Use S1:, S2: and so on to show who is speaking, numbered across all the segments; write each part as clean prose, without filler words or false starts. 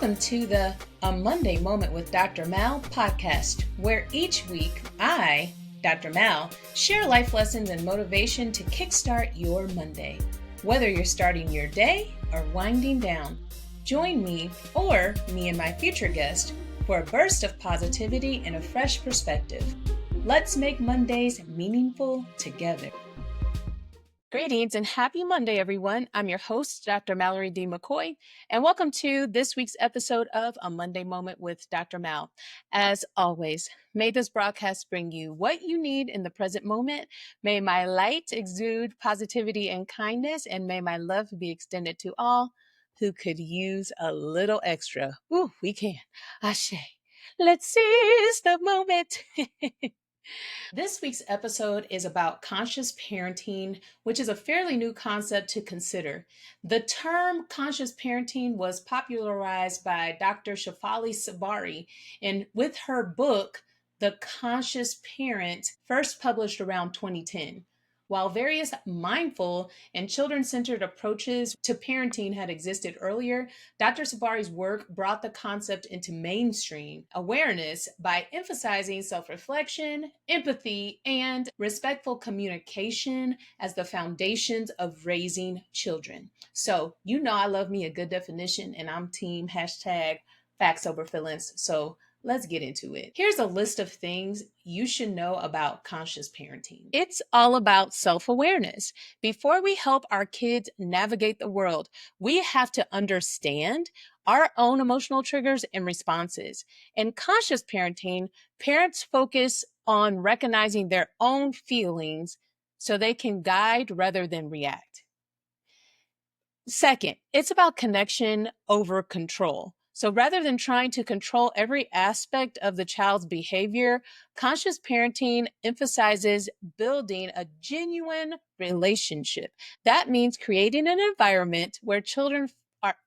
S1: Welcome to the A Monday Moment with Dr. Mal podcast, where each week I, Dr. Mal, share life lessons and motivation to kickstart your Monday. Whether you're starting your day or winding down, join me or me and my future guest for a burst of positivity and a fresh perspective. Let's make Mondays meaningful together. Greetings and happy Monday, everyone. I'm your host, Dr. Mallory D. McCoy, and welcome to this week's episode of A Monday Moment with Dr. Mal. As always, may this broadcast bring you what you need in the present moment. May my light exude positivity and kindness, and may my love be extended to all who could use a little extra. Ooh, we can. Ashe. Let's seize the moment. This week's episode is about conscious parenting, which is a fairly new concept to consider. The term conscious parenting was popularized by Dr. Shefali Sabari, and with her book, The Conscious Parent, first published around 2010. While various mindful and children-centered approaches to parenting had existed earlier, Dr. Sabari's work brought the concept into mainstream awareness by emphasizing self-reflection, empathy, and respectful communication as the foundations of raising children. So, you know I love me a good definition, and I'm team #facts over feelings. So let's get into it. Here's a list of things you should know about conscious parenting. It's all about self-awareness. Before we help our kids navigate the world, we have to understand our own emotional triggers and responses. In conscious parenting, parents focus on recognizing their own feelings so they can guide rather than react. Second, it's about connection over control. So rather than trying to control every aspect of the child's behavior, conscious parenting emphasizes building a genuine relationship. That means creating an environment where children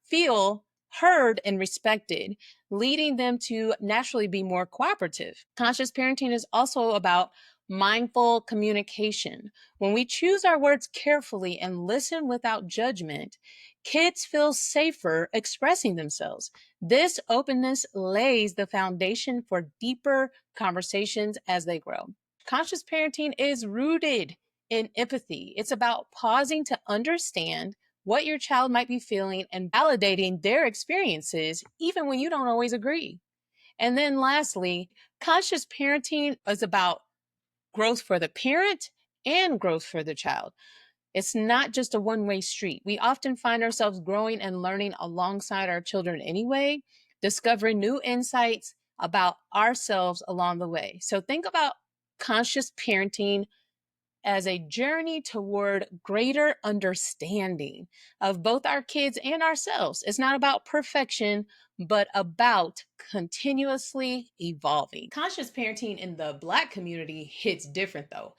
S1: feel heard and respected, leading them to naturally be more cooperative. Conscious parenting is also about mindful communication. When we choose our words carefully and listen without judgment, kids feel safer expressing themselves. This openness lays the foundation for deeper conversations as they grow. Conscious parenting is rooted in empathy. It's about pausing to understand what your child might be feeling and validating their experiences, even when you don't always agree. And then lastly, conscious parenting is about growth for the parent and growth for the child. It's not just a one-way street. We often find ourselves growing and learning alongside our children anyway, discovering new insights about ourselves along the way. So think about conscious parenting as a journey toward greater understanding of both our kids and ourselves. It's not about perfection, but about continuously evolving. Conscious parenting in the Black community hits different though,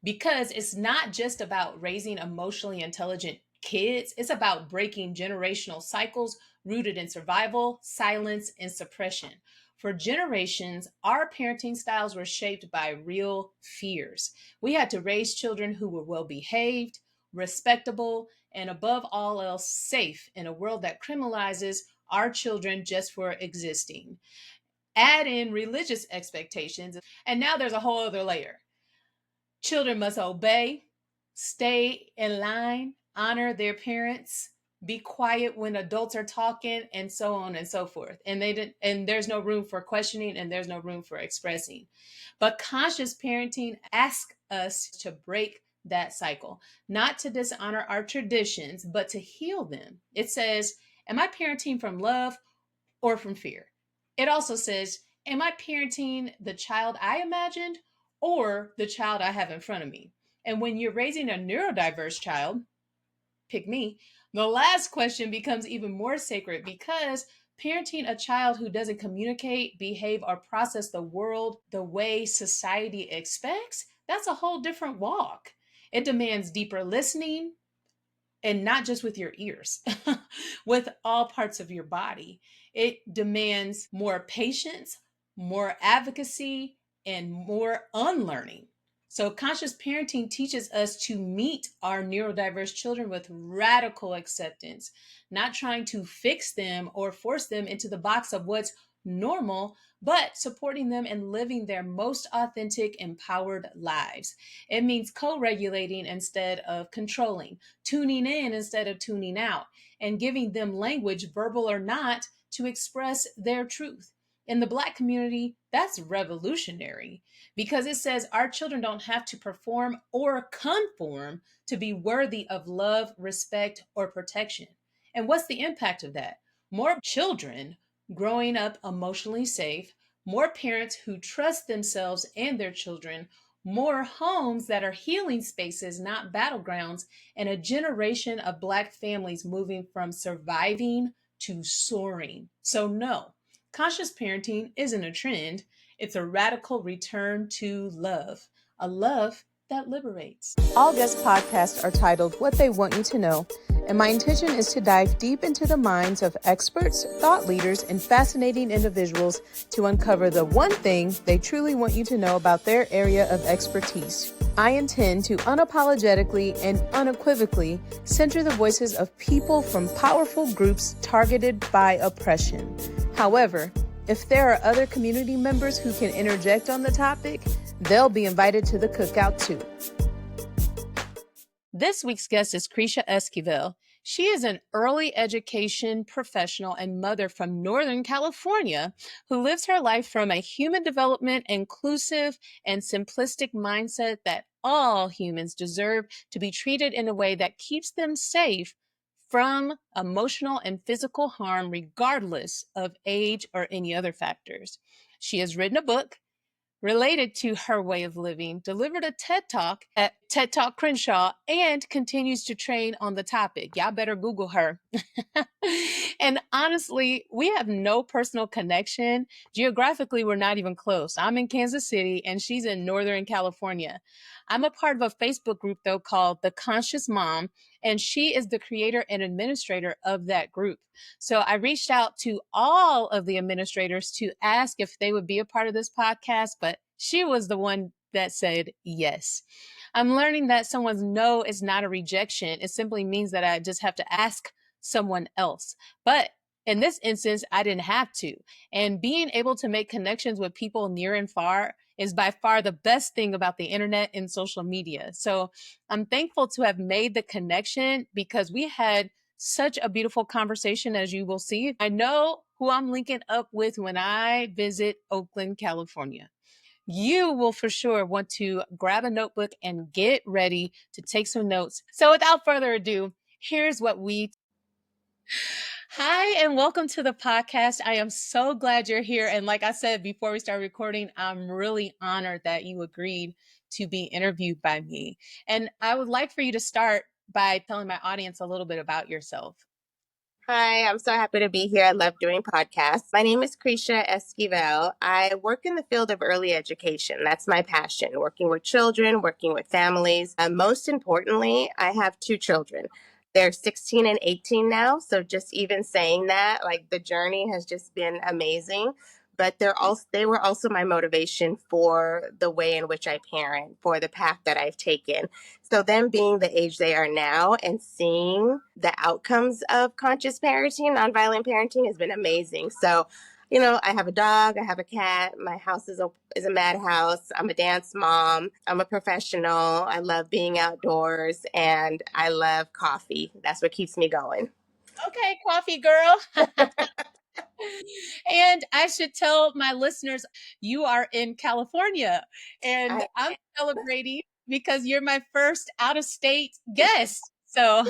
S1: because it's not just about raising emotionally intelligent kids. It's about breaking generational cycles rooted in survival, silence, and suppression. For generations, our parenting styles were shaped by real fears. We had to raise children who were well behaved, respectable, and above all else, safe in a world that criminalizes our children just for existing. Add in religious expectations, and now there's a whole other layer. Children must obey, stay in line, honor their parents, be quiet when adults are talking, and so on and so forth. And there's no room for questioning, and there's no room for expressing. But conscious parenting asks us to break that cycle, not to dishonor our traditions, but to heal them. It says, am I parenting from love or from fear? It also says, am I parenting the child I imagined or the child I have in front of me? And when you're raising a neurodiverse child, pick me, the last question becomes even more sacred, because parenting a child who doesn't communicate, behave, or process the world the way society expects, that's a whole different walk. It demands deeper listening, and not just with your ears, with all parts of your body. It demands more patience, more advocacy, and more unlearning. So, conscious parenting teaches us to meet our neurodiverse children with radical acceptance, not trying to fix them or force them into the box of what's normal, but supporting them in living their most authentic, empowered lives. It means co regulating instead of controlling, tuning in instead of tuning out, and giving them language, verbal or not, to express their truth. In the Black community, that's revolutionary because it says our children don't have to perform or conform to be worthy of love, respect, or protection. And what's the impact of that? More children growing up emotionally safe, more parents who trust themselves and their children, more homes that are healing spaces, not battlegrounds, and a generation of Black families moving from surviving to soaring. So, no, conscious parenting isn't a trend, it's a radical return to love, a love that liberates.
S2: All guest podcasts are titled What They Want You to Know, and my intention is to dive deep into the minds of experts, thought leaders, and fascinating individuals to uncover the one thing they truly want you to know about their area of expertise. I intend to unapologetically and unequivocally center the voices of people from powerful groups targeted by oppression. However, if there are other community members who can interject on the topic, they'll be invited to the cookout too.
S1: This week's guest is Krischa Esquivel. She is an early education professional and mother from Northern California who lives her life from a human development, inclusive, and simplistic mindset that all humans deserve to be treated in a way that keeps them safe from emotional and physical harm, regardless of age or any other factors. She has written a book related to her way of living, delivered a TED Talk at TED Talk Crenshaw, and continues to train on the topic. Y'all better Google her. And honestly, we have no personal connection. Geographically, we're not even close. I'm in Kansas City and she's in Northern California. I'm a part of a Facebook group, though, called The Conscious Mom, and she is the creator and administrator of that group. So I reached out to all of the administrators to ask if they would be a part of this podcast, but she was the one that said yes. I'm learning that someone's no is not a rejection. It simply means that I just have to ask someone else. But in this instance, I didn't have to. And being able to make connections with people near and far is by far the best thing about the internet and social media. So I'm thankful to have made the connection because we had such a beautiful conversation, as you will see. I know who I'm linking up with when I visit Oakland, California. You will for sure want to grab a notebook and get ready to take some notes. So without further ado, here's what we Hi, and welcome to the podcast. I am so glad you're here. And like I said before we start recording, I'm really honored that you agreed to be interviewed by me. And I would like for you to start by telling my audience a little bit about yourself.
S3: Hi, I'm so happy to be here. I love doing podcasts. My name is Krischa Esquivel. I work in the field of early education. That's my passion, working with children, working with families. Most importantly, I have two children. They're 16 and 18 now. So just even saying that, like the journey has just been amazing. But they were also my motivation for the way in which I parent, for the path that I've taken. So them being the age they are now and seeing the outcomes of conscious parenting, nonviolent parenting has been amazing. So, I have a dog, I have a cat. My house is a madhouse. I'm a dance mom. I'm a professional. I love being outdoors and I love coffee. That's what keeps me going.
S1: Okay, coffee girl. And I should tell my listeners you are in California and I'm celebrating because you're my first out of state guest. So,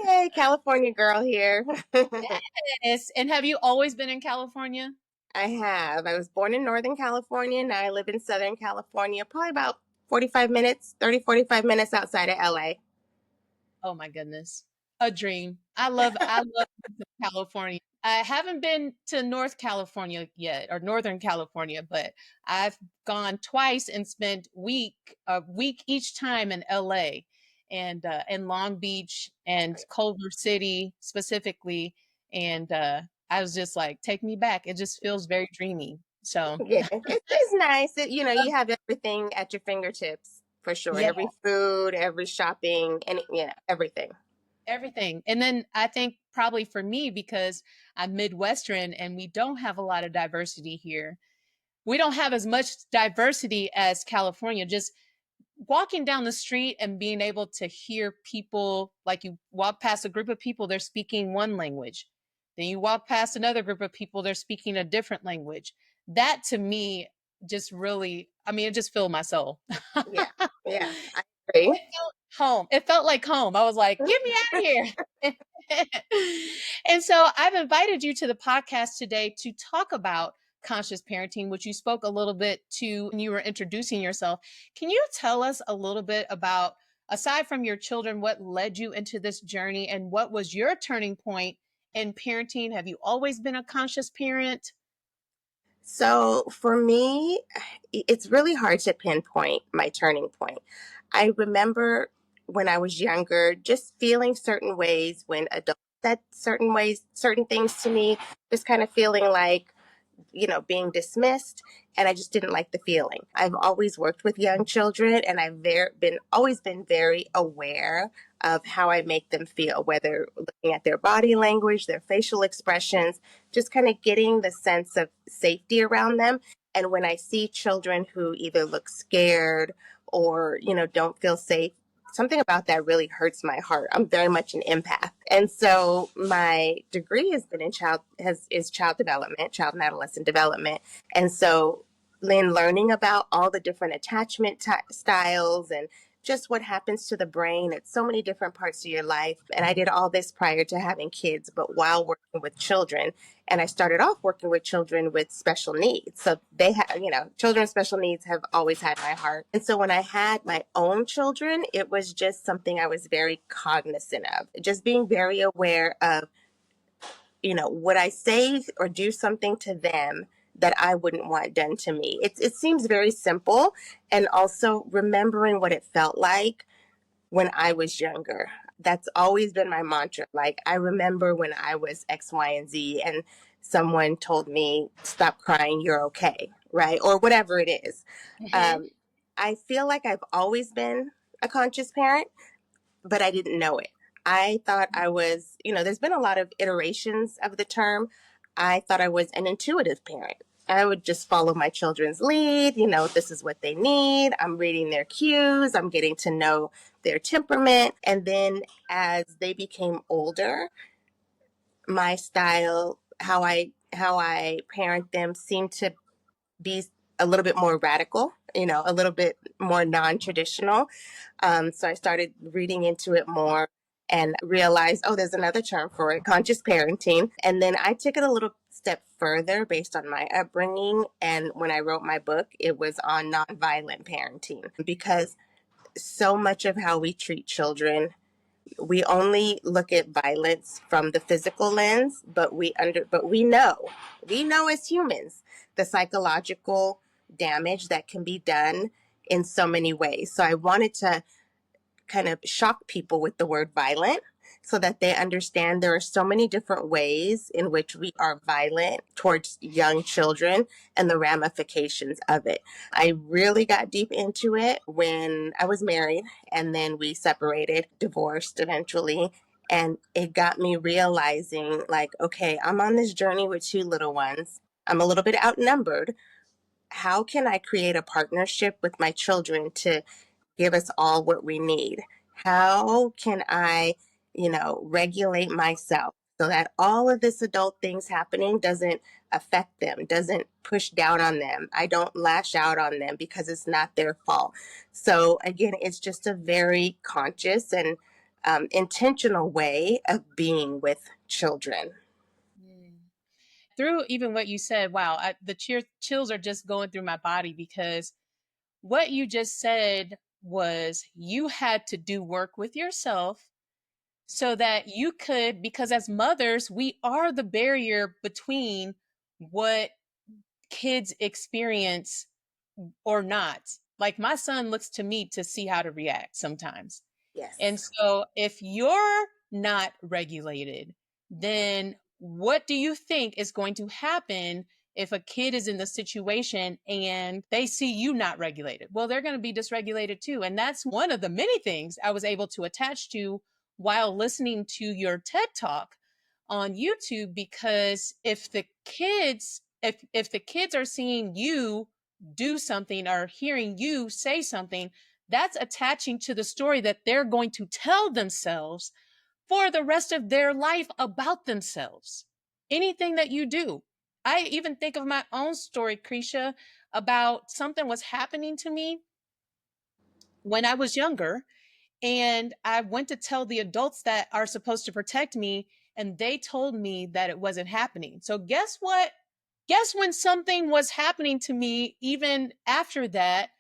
S3: Yay, California girl here.
S1: yes. And have you always been in California?
S3: I have. I was born in Northern California. Now I live in Southern California, probably about 45 minutes outside of LA.
S1: Oh my goodness. A dream. I love California. I haven't been to North California yet or Northern California, but I've gone twice and spent a week each time in LA and in Long Beach and Culver City specifically. And I was just like, take me back. It just feels very dreamy. So
S3: Yeah, it's nice. You have everything at your fingertips for sure.
S1: Yeah,
S3: Every food, every shopping, and everything.
S1: everything. And then I think probably for me, because I'm Midwestern and we don't have a lot of diversity here, we don't have as much diversity as California. Just walking down the street and being able to hear people, like you walk past a group of people, they're speaking one language. Then you walk past another group of people, they're speaking a different language. That to me just really, I mean, it just filled my soul.
S3: Yeah, yeah, I agree.
S1: Home. It felt like home. I was like, get me out of here. And so I've invited you to the podcast today to talk about conscious parenting, which you spoke a little bit to when you were introducing yourself. Can you tell us a little bit about, aside from your children, what led you into this journey and what was your turning point in parenting? Have you always been a conscious parent?
S3: So for me, it's really hard to pinpoint my turning point. I remember when I was younger, just feeling certain ways when adults said certain ways, certain things to me, just kind of feeling like, being dismissed. And I just didn't like the feeling. I've always worked with young children and I've always been very aware of how I make them feel, whether looking at their body language, their facial expressions, just kind of getting the sense of safety around them. And when I see children who either look scared or, don't feel safe, something about that really hurts my heart. I'm very much an empath. And so my degree has been in child development, child and adolescent development. And so in learning about all the different attachment styles and just what happens to the brain at so many different parts of your life. And I did all this prior to having kids, but while working with children. And I started off working with children with special needs. So they have, children with special needs have always had my heart. And so when I had my own children, it was just something I was very cognizant of, just being very aware of, would I say or do something to them that I wouldn't want done to me? It seems very simple. And also remembering what it felt like when I was younger. That's always been my mantra. Like, I remember when I was X, Y, and Z, and someone told me, stop crying, you're okay, right? Or whatever it is.
S1: Mhm.
S3: Um, I feel like I've always been a conscious parent, but I didn't know it. I thought I was, there's been a lot of iterations of the term. I thought I was an intuitive parent. I would just follow my children's lead. This is what they need. I'm reading their cues. I'm getting to know their temperament. And then as they became older, my style, how I parent them seemed to be a little bit more radical, a little bit more non-traditional. So I started reading into it more and realized, oh, there's another term for it, conscious parenting. And then I took it a little step further based on my upbringing. And when I wrote my book, it was on nonviolent parenting because so much of how we treat children, we only look at violence from the physical lens, but we know as humans the psychological damage that can be done in so many ways. So I wanted to kind of shock people with the word violent so that they understand there are so many different ways in which we are violent towards young children and the ramifications of it. I really got deep into it when I was married and then we separated, divorced eventually. And it got me realizing, like, okay, I'm on this journey with two little ones. I'm a little bit outnumbered. How can I create a partnership with my children to give us all what we need? How can I, regulate myself so that all of this adult things happening doesn't affect them, doesn't push down on them? I don't lash out on them because it's not their fault. So again, it's just a very conscious and intentional way of being with children.
S1: Mm. Through even what you said, wow, the chills are just going through my body because what you just said was you had to do work with yourself so that you could, because as mothers, we are the barrier between what kids experience or not. Like my son looks to me to see how to react sometimes. And
S3: Yes.
S1: so if you're not regulated, then what do you think is going to happen if a kid is in the situation and they see you not regulated, well, they're going to be dysregulated too. And that's one of the many things I was able to attach to while listening to your TED Talk on YouTube, because if the kids are seeing you do something or hearing you say something, that's attaching to the story that they're going to tell themselves for the rest of their life about themselves. Anything that you do. I even think of my own story, Krisha, about something was happening to me when I was younger, and I went to tell the adults that are supposed to protect me, and they told me that it wasn't happening. So, guess what? Guess when something was happening to me, even after that,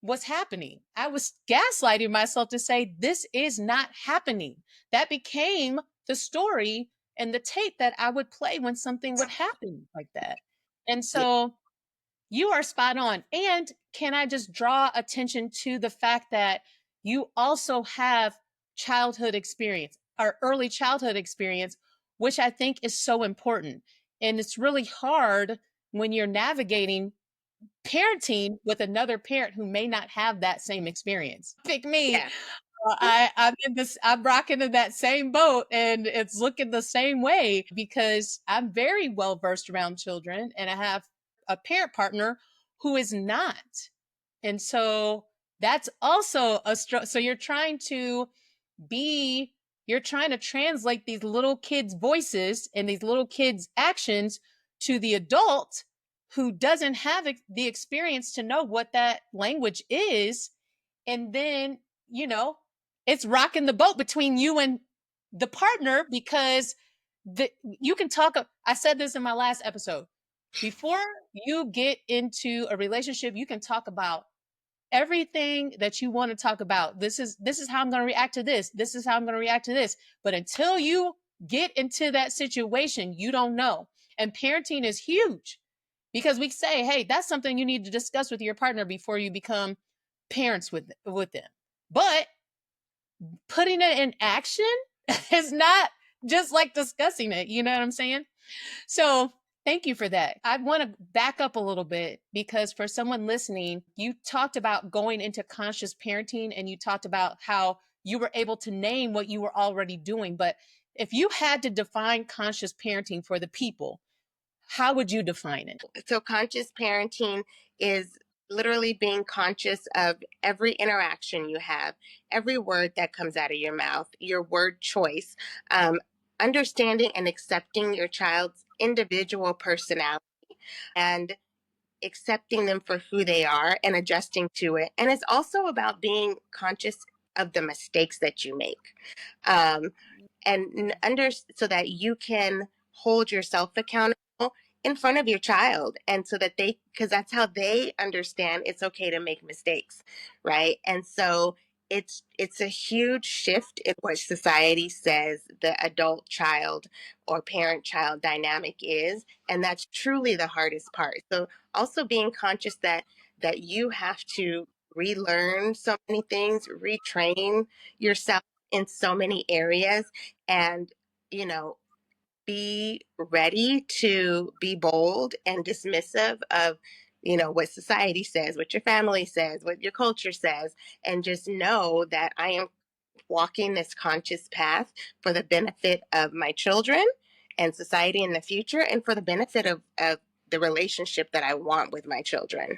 S1: was happening. I was gaslighting myself to say, this is not happening. That became the story and the tape that I would play when something would happen like that. And
S3: Yeah.
S1: so you are spot on. And can I just draw attention to the fact that you also have childhood experience or early childhood experience, which I think is so important. And it's really hard when you're navigating parenting with another parent who may not have that same experience. Pick me.
S3: Yeah.
S1: I'm in this, I'm rocking in that same boat, and it's looking the same way because I'm very well versed around children and I have a parent partner who is not. And so that's also so be, you're trying to translate these little kids' voices and these little kids' actions to the adult who doesn't have the experience to know what that language is. And then, you know, it's rocking the boat between you and the partner because you can talk. I said this in my last episode. Before you get into a relationship, you can talk about everything that you want to talk about. This is how I'm going to react to this. This is how I'm going to react to this. But until you get into that situation, you don't know. And parenting is huge because we say, hey, that's something you need to discuss with your partner before you become parents with them. But putting it in action is not just like discussing it. You know what I'm saying? So thank you for that. I want to back up a little bit because for someone listening, you talked about going into conscious parenting and you talked about how you were able to name what you were already doing. But if you had to define conscious parenting for the people, how would you define it?
S3: So, conscious parenting is literally being conscious of every interaction you have, every word that comes out of your mouth, your word choice, understanding and accepting your child's individual personality and accepting them for who they are and adjusting to it. And it's also about being conscious of the mistakes that you make. Um, and under so that you can hold yourself accountable in front of your child, and so that they, because that's how they understand it's okay to make mistakes, right? And so it's a huge shift in what society says the adult child or parent child dynamic is, and that's truly the hardest part. So also being conscious that you have to relearn so many things, retrain yourself in so many areas, and you know, be ready to be bold and dismissive of, you know, what society says, what your family says, what your culture says, and just know that I am walking this conscious path for the benefit of my children and society in the future, and for the benefit of the relationship that I want with my children.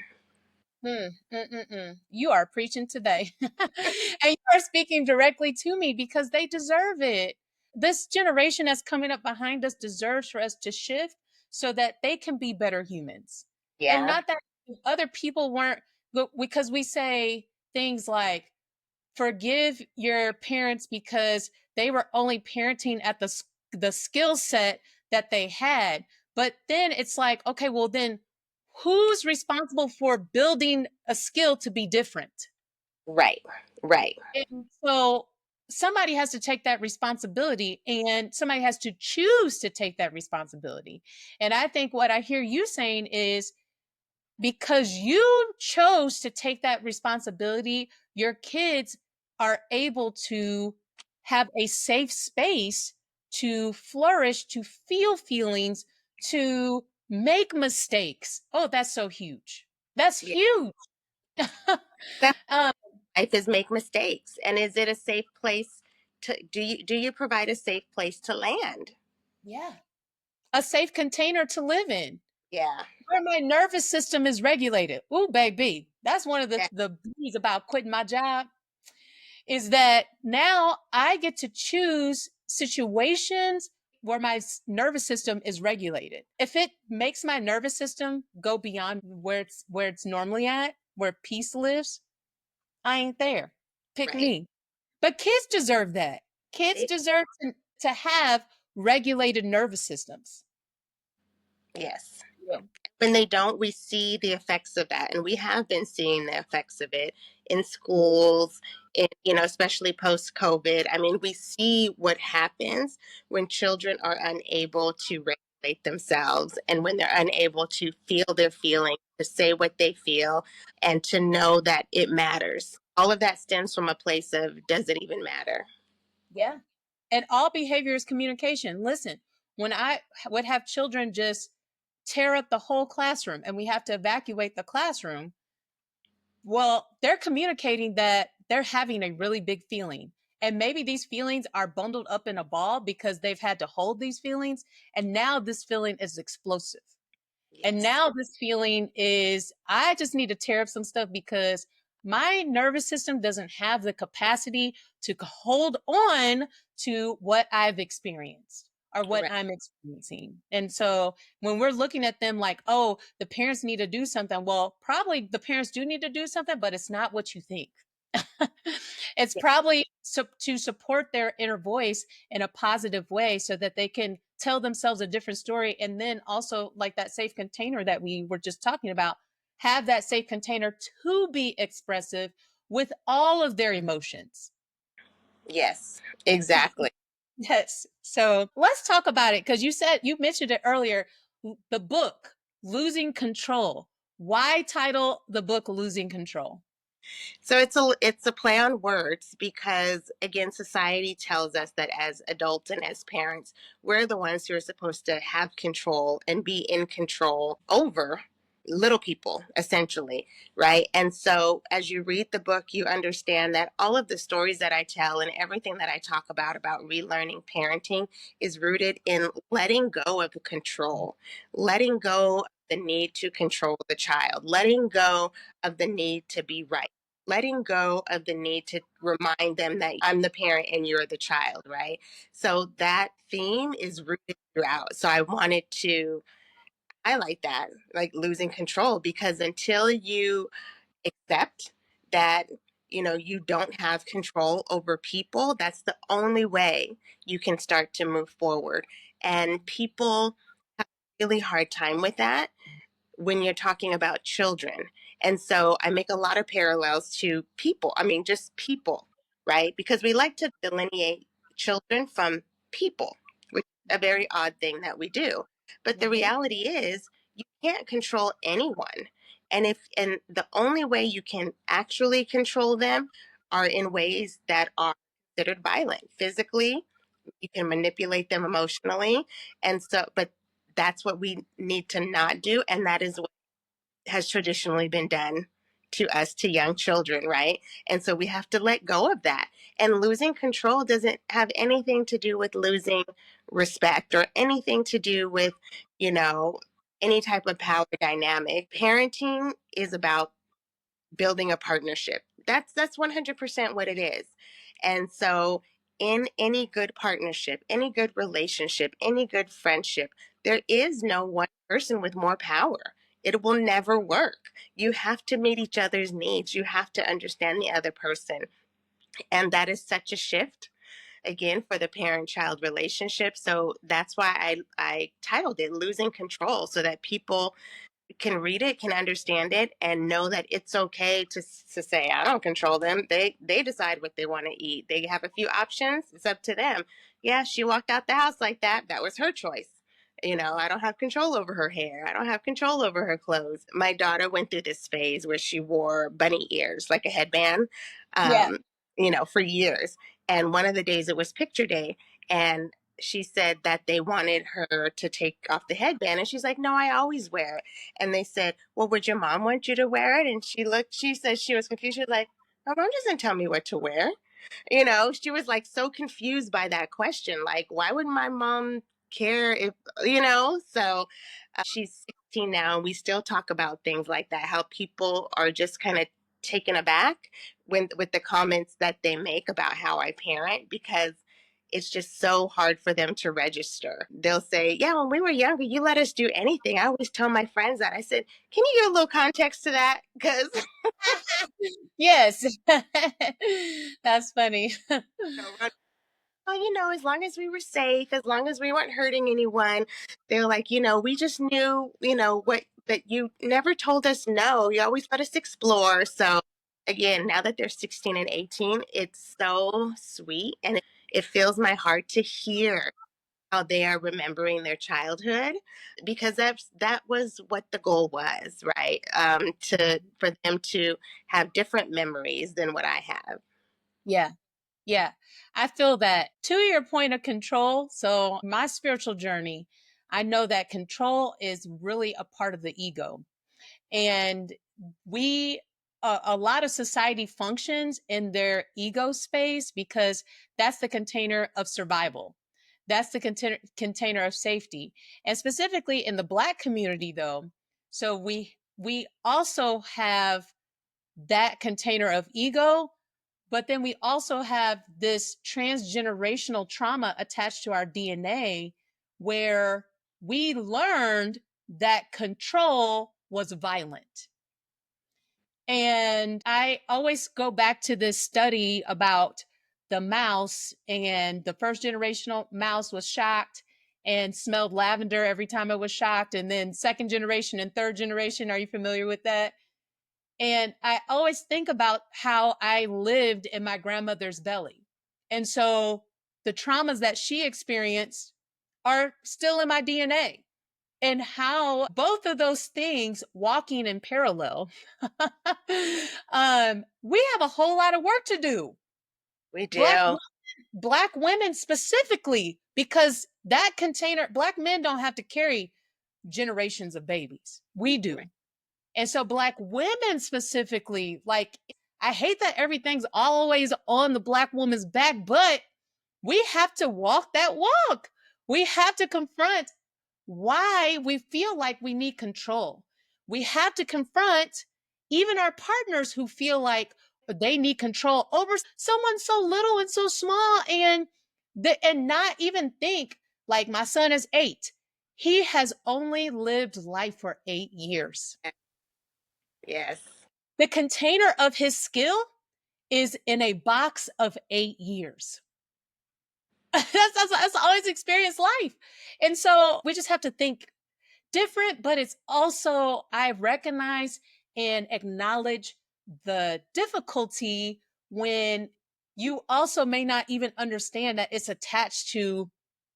S1: You are preaching today. And you are speaking directly to me because they deserve it. This generation that's coming up behind us deserves for us to shift so that they can be better humans. And
S3: Yeah.
S1: not that other people weren't, because we say things like, forgive your parents because they were only parenting at the skill set that they had. But then it's like, okay, well then who's responsible for building a skill to be different?
S3: Right. Right.
S1: And so somebody has to take that responsibility and somebody has to choose to take that responsibility. And I think what I hear you saying is because you chose to take that responsibility, your kids are able to have a safe space to flourish, to feel feelings, to Make mistakes. Oh, that's so huge. That's
S3: Yeah.
S1: huge.
S3: That
S1: um,
S3: life is make mistakes. And is it a safe place to do you provide a safe place to land?
S1: yeah. A safe container to live in
S3: Yeah.
S1: where my nervous system is regulated. Ooh, baby. That's one of
S3: Yeah.
S1: the beauties about quitting my job is that now I get to choose situations where my nervous system is regulated. If it makes my nervous system go beyond where it's normally at, where peace lives, I ain't there. Pick
S3: Right.
S1: me. But kids deserve that. Kids
S3: They-
S1: deserve to have regulated nervous systems.
S3: yes.
S1: Yeah.
S3: When they don't, we see the effects of that, and we have been seeing the effects of it in schools, especially post COVID. I mean, we see what happens when children are unable to regulate themselves, and when they're unable to feel their feelings, to say what they feel, and to know that it matters. All of that stems from a place of, does it even matter?
S1: Yeah. And all behavior is communication. Listen, when I would have children just tear up the whole classroom and we have to evacuate the classroom, well, they're communicating that they're having a really big feeling. And maybe these feelings are bundled up in a ball because they've had to hold these feelings. And now this feeling is explosive. And
S3: Yes.
S1: now this feeling is, I just need to tear up some stuff because my nervous system doesn't have the capacity to hold on to what I've experienced or what
S3: Right.
S1: I'm experiencing. And so when we're looking at them like, oh, the parents need to do something, well, probably the parents do need to do something, but it's not what you think. It's
S3: Yeah.
S1: probably to support their inner voice in a positive way so that they can tell themselves a different story. And then also, like that safe container that we were just talking about, have that safe container to be expressive with all of their emotions.
S3: Yes. Exactly.
S1: Yes. So let's talk about it because you mentioned it earlier. The book, Losing Control. Why title the book Losing Control?
S3: So it's a play on words because again, society tells us that as adults and as parents, we're the ones who are supposed to have control and be in control over little people, essentially, right? And so as you read the book, you understand that all of the stories that I tell and everything that I talk about relearning parenting is rooted in letting go of the control, letting go of the need to control the child, letting go of the need to be right, letting go of the need to remind them that I'm the parent and you're the child, right? So that theme is rooted throughout. So I wanted to highlight that, like losing control, because until you accept that, you don't have control over people, that's the only way you can start to move forward. And people have a really hard time with that when you're talking about children. And so I make a lot of parallels to people. I mean, just people, right? Because we like to delineate children from people, which is a very odd thing that we do. But the
S1: Mhm.
S3: reality is, you can't control anyone. And the only way you can actually control them are in ways that are considered violent. Physically, you can manipulate them emotionally. And so, but that's what we need to not do. And that is what has traditionally been done to us, to young children, right? And so we have to let go of that. And losing control doesn't have anything to do with losing respect or anything to do with, you know, any type of power dynamic. Parenting is about building a partnership. That's 100% what it is. And so in any good partnership, any good relationship, any good friendship, there is no one person with more power. It will never work. You have to meet each other's needs. You have to understand the other person. And that is such a shift again for the parent child relationship. So that's why I titled it Losing Control, so that people can read it, can understand it, and know that it's okay to say, I don't control them. They decide what they want to eat. They have a few options. It's up to them. Yeah, she walked out the house like that. That was her choice. I don't have control over her hair. I don't have control over her clothes. My daughter went through this phase where she wore bunny ears, like a headband,
S1: Yeah.
S3: for years. And one of the days it was picture day, and she said that they wanted her to take off the headband, and she's like, no, I always wear it. And they said, well, would your mom want you to wear it? And she said she was confused. She was like, my mom doesn't tell me what to wear. She was like so confused by that question. Like, why would my mom care if, so she's 16 now, and we still talk about things like that, how people are just kind of taken aback with the comments that they make about how I parent, because it's just so hard for them to register. They'll say, yeah, when we were younger, you let us do anything. I always tell my friends that. I said, can you give a little context to that? Because
S1: Yes. That's funny.
S3: well, as long as we were safe, as long as we weren't hurting anyone, they're like, we just knew, what, that you never told us no. You always let us explore. So, again, now that they're 16 and 18, it's so sweet. And it fills my heart to hear how they are remembering their childhood, because that was what the goal was, right? For them to have different memories than what I have.
S1: Yeah. Yeah. I feel that. To your point of control, so my spiritual journey, I know that control is really a part of the ego. And we a lot of society functions in their ego space because that's the container of survival. That's the container of safety. And specifically in the Black community though, so we also have that container of ego, but then we also have this transgenerational trauma attached to our DNA where we learned that control was violent. And I always go back to this study about the mouse, and the first generational mouse was shocked and smelled lavender every time it was shocked. And then second generation and third generation, are you familiar with that? And I always think about how I lived in my grandmother's belly. And so the traumas that she experienced are still in my DNA, and how both of those things walking in parallel. We have a whole lot of work to do.
S3: We
S1: Black
S3: do.
S1: Black women specifically, because that container, Black men don't have to carry generations of babies. We do.
S3: Right.
S1: And so Black women specifically, like, I hate that everything's always on the Black woman's back, but we have to walk that walk. We have to confront why we feel like we need control. We have to confront even our partners who feel like they need control over someone so little and so small, and not even think, like my son is 8. He has only lived life for 8 years.
S3: Yes.
S1: The container of his skill is in a box of 8 years. That's all he's experienced life. And so we just have to think different, but it's also, I recognize and acknowledge the difficulty when you also may not even understand that it's attached to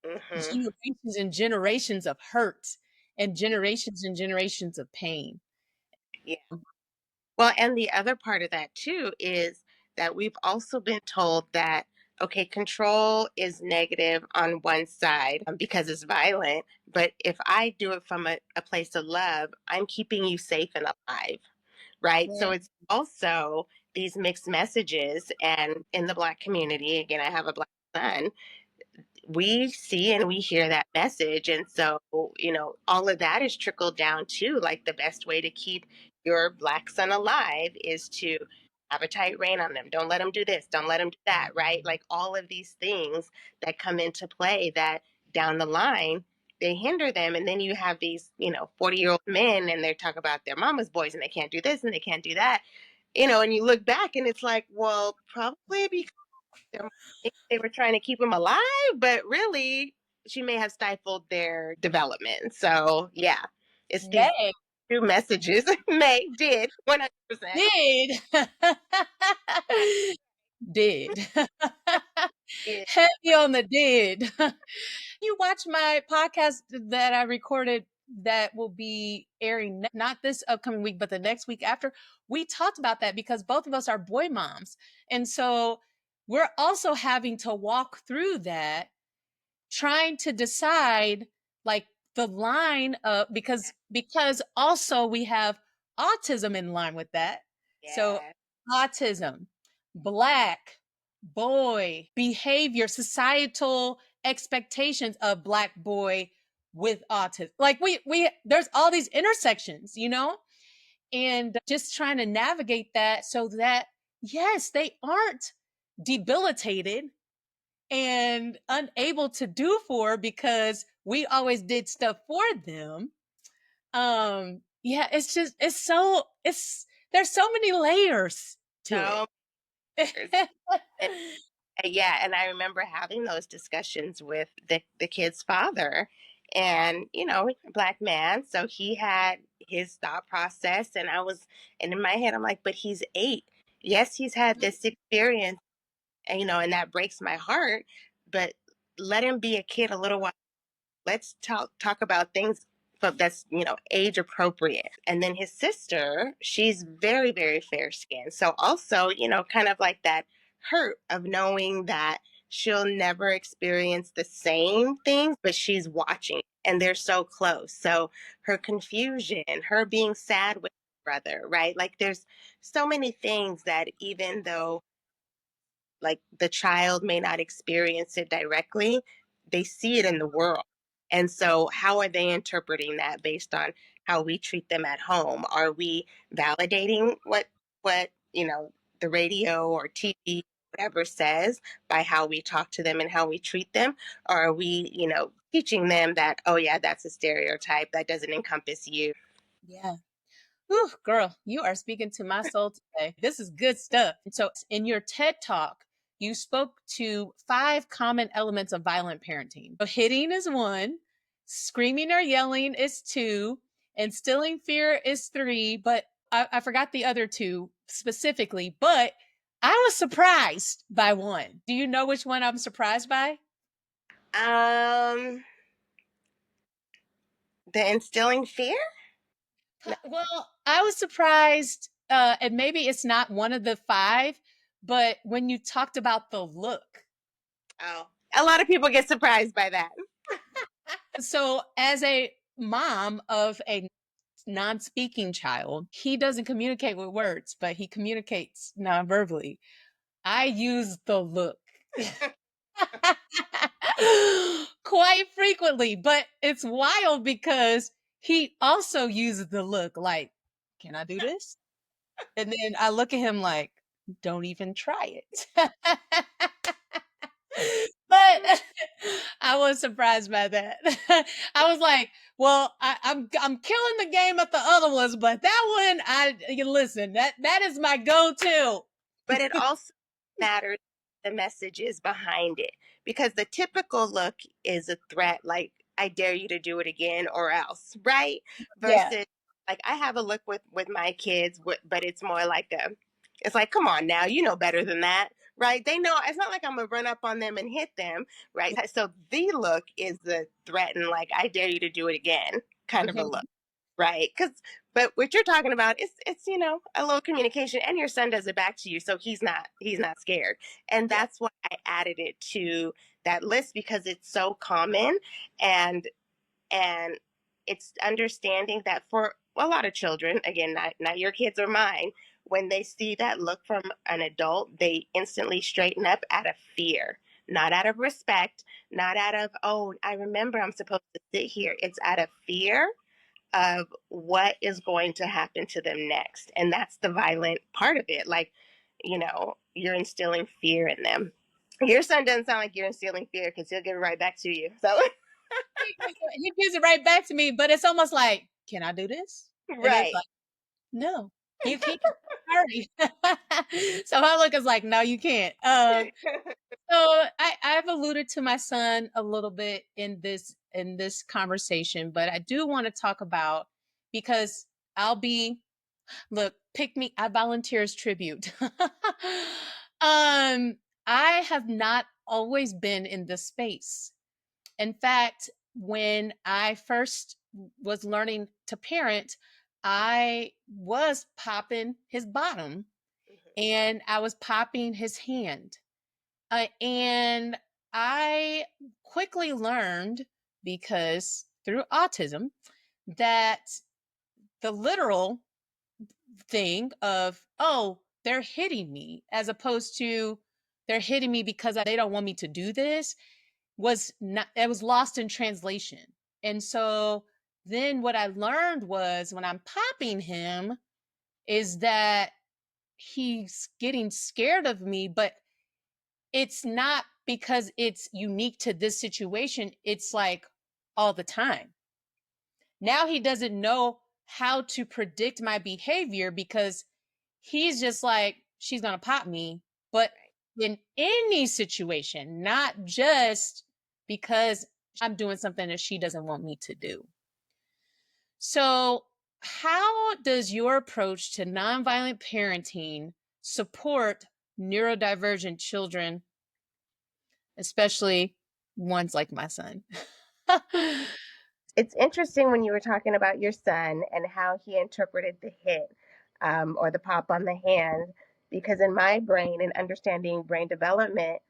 S3: Hmm.
S1: generations and generations of hurt and generations of pain.
S3: Yeah. Well, and the other part of that too is that we've also been told that, okay, control is negative on one side because it's violent. But if I do it from a place of love, I'm keeping you safe and alive. Right.
S1: Yeah.
S3: So it's also these mixed messages. And in the Black community, again, I have a Black son, we see and we hear that message. And so, all of that is trickled down too. Like, the best way to keep your Black son alive is to have a tight rein on them. Don't let them do this. Don't let them do that. Right. Like, all of these things that come into play that down the line, they hinder them. And then you have these, 40-year-old men, and they talk about their mama's boys and they can't do this and they can't do that. And you look back and it's like, well, probably because they were trying to keep him alive, but really, she may have stifled their development. So, yeah, it's these
S1: May
S3: two messages. May did 100%.
S1: did did
S3: Yeah.
S1: heavy on the did. You watch my podcast that I recorded that will be airing not this upcoming week, but the next week after. We talked about that because both of us are boy moms. And so we're also having to walk through that. trying to decide like the line of because also we have autism in line with that. So
S3: Yeah.
S1: autism, black, boy, behavior, societal expectations of black boy with autism. Like we there's all these intersections, you know? And just trying to navigate that so that yes, they aren't debilitated and unable to do for because we always did stuff for them. Yeah, it's just it's there's so many layers to it.
S3: So and, yeah, and I remember having those discussions with the kid's father, and black man, so he had his thought process, and in my head, I'm like, but he's 8. Yes, he's had this experience, and that breaks my heart. But let him be a kid a little while. Let's talk about things that's age appropriate. And then his sister, she's very, very fair skinned, so also kind of like that hurt of knowing that she'll never experience the same things, but she's watching and they're so close. So her confusion, her being sad with her brother, right? Like there's so many things that even though like the child may not experience it directly, they see it in the world. And so, how are they interpreting that based on how we treat them at home? Are we validating what the radio or TV, whatever says by how we talk to them and how we treat them? Or are we, teaching them that, oh yeah, that's a stereotype that doesn't encompass you?
S1: Yeah. Whew, girl, you are speaking to my soul today. This is good stuff. And so, in your TED talk, you spoke to 5 common elements of violent parenting. So, hitting is 1, screaming or yelling is 2, instilling fear is 3. But I forgot the other 2 specifically. But I was surprised by 1. Do you know which one I'm surprised by?
S3: Um, the instilling fear? No.
S1: Well, I was surprised, and maybe it's not one of the 5, but when you talked about the look.
S3: Oh, a lot of people get surprised by that.
S1: So, as a mom of a non-speaking child, he doesn't communicate with words, but he communicates non-verbally. I use the look quite frequently, but it's wild because he also uses the look like, can I do this? And then I look at him like, don't even try it. But I was surprised by that. I was like, well, I'm killing the game at the other ones, but that one, you listen, that is my go-to.
S3: But it also matters the messages behind it, because the typical look is a threat, like I dare you to do it again or else, right?
S1: Yeah.
S3: Versus like I have a look with my kids, but it's more like it's like, come on now, you know better than that, right? They know it's not like I'm gonna run up on them and hit them, right? So the look is the threaten, like I dare you to do it again kind of a look,
S1: Mhm.
S3: right? Because but what you're talking about is it's a little communication, and your son does it back to you, so he's not scared, and
S1: Yeah.
S3: that's why I added it to that list, because it's so common, and and it's understanding that for a lot of children, again, not your kids or mine, when they see that look from an adult, they instantly straighten up out of fear, not out of respect, not out of, oh, I remember I'm supposed to sit here. It's out of fear of what is going to happen to them next. And that's the violent part of it. Like, you're instilling fear in them. Your son doesn't sound like you're instilling fear, because he'll give it right back to you. So,
S1: He gives it right back to me, but it's almost like, can I do this? And it's
S3: right.
S1: like, no, you can't. Sorry. So my look is like, no, you can't. So I've alluded to my son a little bit in this conversation, but I do want to talk about because I'll be look, pick me, I volunteer as tribute. um, I have not always been in this space. In fact, when I first was learning to parent, I was popping his bottom and I was popping his hand. And I quickly learned, because through autism, that the literal thing of, oh, they're hitting me, as opposed to they're hitting me because they don't want me to do this, was not, it was lost in translation. And so then what I learned was, when I'm popping him, is that he's getting scared of me, but it's not because it's unique to this situation. It's like all the time. Now he doesn't know how to predict my behavior, because he's just like, she's going to pop me. But in any situation, not just because I'm doing something that she doesn't want me to do. So, how does your approach to nonviolent parenting support neurodivergent children, especially ones like my son?
S3: It's interesting when you were talking about your son and how he interpreted the hit, or the pop on the hand, because in my brain and understanding brain development,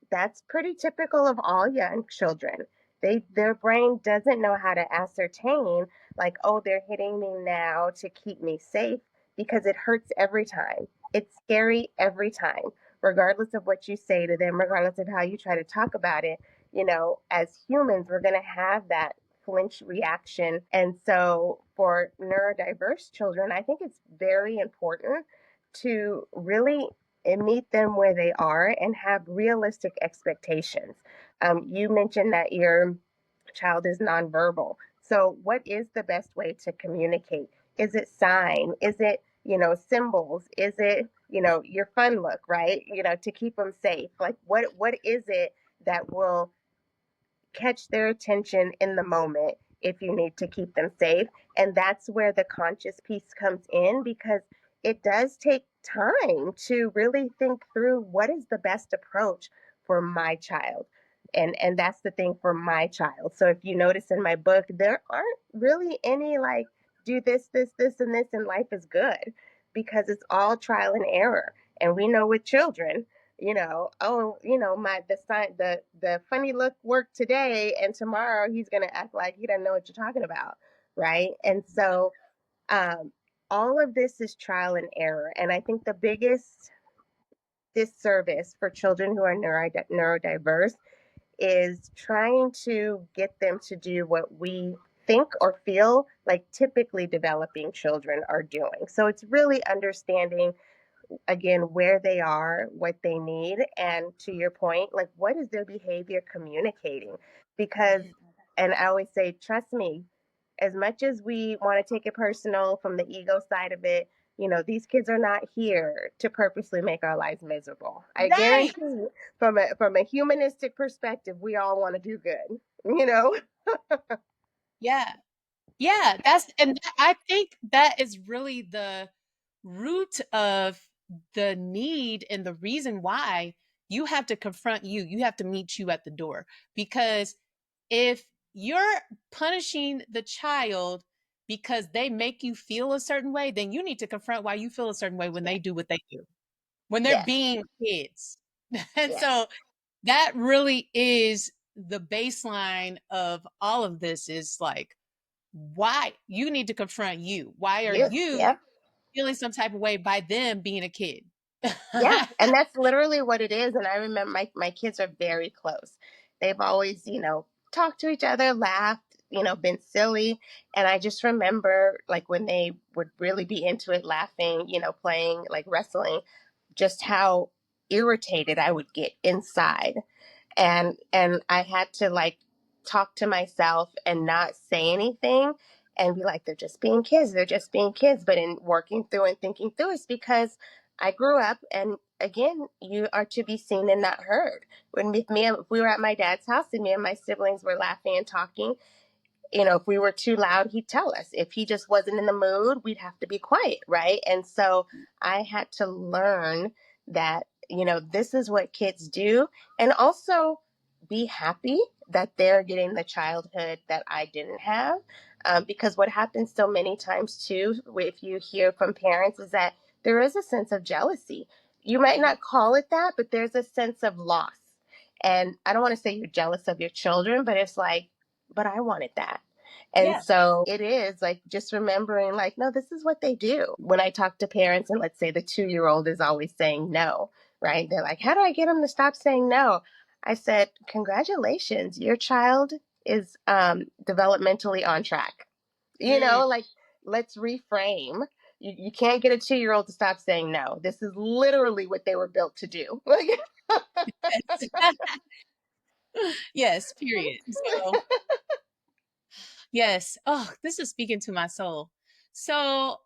S3: that's pretty typical of all young children. Their brain doesn't know how to ascertain, like, oh, they're hitting me now to keep me safe, because it hurts every time. It's scary every time, regardless of what you say to them, regardless of how you try to talk about it. As humans, we're going to have that flinch reaction. And so for neurodiverse children, I think it's very important to really and meet them where they are and have realistic expectations. You mentioned that your child is nonverbal. So, what is the best way to communicate? Is it sign? Is it, symbols? Is it, your fun look, right? To keep them safe. Like, what is it that will catch their attention in the moment if you need to keep them safe? And that's where the conscious piece comes in, because it does take time to really think through what is the best approach for my child. And that's the thing for my child. So if you notice in my book, there aren't really any like do this, and this, and life is good, because it's all trial and error. And we know with children, oh, my the funny look worked today, and tomorrow he's gonna act like he doesn't know what you're talking about, right? And so um, all of this is trial and error, and I think the biggest disservice for children who are neurodiverse is trying to get them to do what we think or feel like typically developing children are doing. So it's really understanding, again, where they are, what they need, and to your point, like, what is their behavior communicating? Because, and I always say, trust me, as much as we want to take it personal from the ego side of it, these kids are not here to purposely make our lives miserable. I
S1: Right.
S3: guarantee you, from a humanistic perspective, we all want to do good, you know?
S1: Yeah. Yeah, I think that is really the root of the need and the reason why you have to confront you. You have to meet you at the door. Because if you're punishing the child because they make you feel a certain way, then you need to confront why you feel a certain way when
S3: Yeah.
S1: they do what they do, when they're
S3: Yes.
S1: being kids. And
S3: Yes.
S1: so that really is the baseline of all of this, is like, why you need to confront you. Why are
S3: You.
S1: you
S3: Yeah.
S1: feeling some type of way by them being a kid?
S3: Yeah, and that's literally what it is. And I remember my kids are very close. They've always, talked to each other, laughed, been silly. And I just remember, like, when they would really be into it, laughing, playing, like, wrestling, just how irritated I would get inside. And I had to, like, talk to myself and not say anything and be like, they're just being kids, they're just being kids. But in working through and thinking through, it's because I grew up, and again, you are to be seen and not heard. When if we were at my dad's house and me and my siblings were laughing and talking, if we were too loud, he'd tell us. If he just wasn't in the mood, we'd have to be quiet, right? And so I had to learn that, this is what kids do, and also be happy that they're getting the childhood that I didn't have. Because what happens so many times, too, if you hear from parents, is that there is a sense of jealousy. You might not call it that, but there's a sense of loss. And I don't want to say you're jealous of your children, but it's like, but I wanted that. And
S1: Yeah.
S3: so it is like just remembering, like, no, this is what they do. When I talk to parents, and let's say the 2-year-old is always saying no, right? They're like, how do I get them to stop saying no? I said, congratulations, your child is developmentally on track.
S1: Mm,
S3: Like, let's reframe. You can't get a 2-year-old to stop saying no. This is literally what they were built to do.
S1: yes. Yes, period. So, yes. Oh, this is speaking to my soul. So,